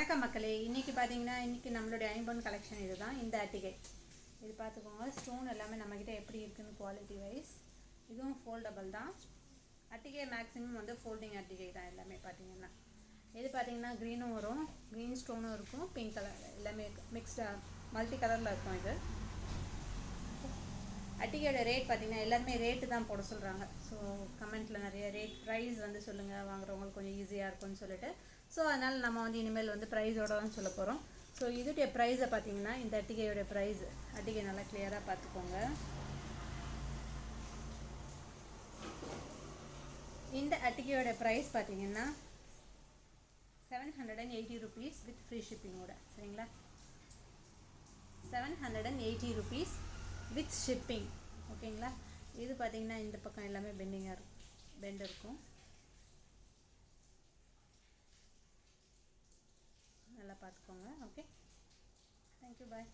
வணக்கம் மக்களே. இன்றைக்கி பார்த்தீங்கன்னா நம்மளுடைய ஐம்பொன் கலெக்ஷன் இதுதான். இந்த அட்டிகை இது பார்த்துக்கோங்க. ஸ்டோன் எல்லாமே நம்மக்கிட்ட எப்படி இருக்குன்னு குவாலிட்டி வைஸ். இதுவும் ஃபோல்டபுள் தான். அட்டிகை மேக்ஸிமம் வந்து ஃபோல்டிங் அட்டிகை தான் எல்லாமே. பார்த்தீங்கன்னா இது பார்த்தீங்கன்னா க்ரீனும் வரும், க்ரீன் ஸ்டோனும் இருக்கும், பிங்க் கலர் எல்லாமே மிக்ஸ்டாக மல்டி கலரில் இருக்கும். இது அட்டிகையோட ரேட் பார்த்தீங்கன்னா எல்லாருமே ரேட்டு தான் போட சொல்கிறாங்க. ஸோ கமெண்ட்டில் நிறைய ரேட் ப்ரைஸ் வந்து சொல்லுங்கள், வாங்குறவங்களுக்கு கொஞ்சம் ஈஸியாக இருக்கும்னு சொல்லிட்டு. ஸோ அதனால் நம்ம வந்து இனிமேல் வந்து ப்ரைஸோடு தான் சொல்ல போகிறோம். ஸோ இதுடைய ப்ரைஸை பார்த்தீங்கன்னா இந்த அட்டிகையோட ப்ரைஸ், அட்டிகை நல்லா கிளியராக பார்த்துக்கோங்க. இந்த அட்டிகையோட ப்ரைஸ் பார்த்தீங்கன்னா 780 rupees வித் ஃப்ரீ ஷிப்பிங்கோட. சரிங்களா, 780 rupees வித் ஷிப்பிங். ஓகேங்களா. இது பார்த்தீங்கன்னா இந்த பக்கம் எல்லாமே பெண்டிங்காக இருக்கும், பெண்ட் இருக்கும். நல்லா பார்த்துக்கோங்க. ஓகே, தேங்க்யூ, பாய்.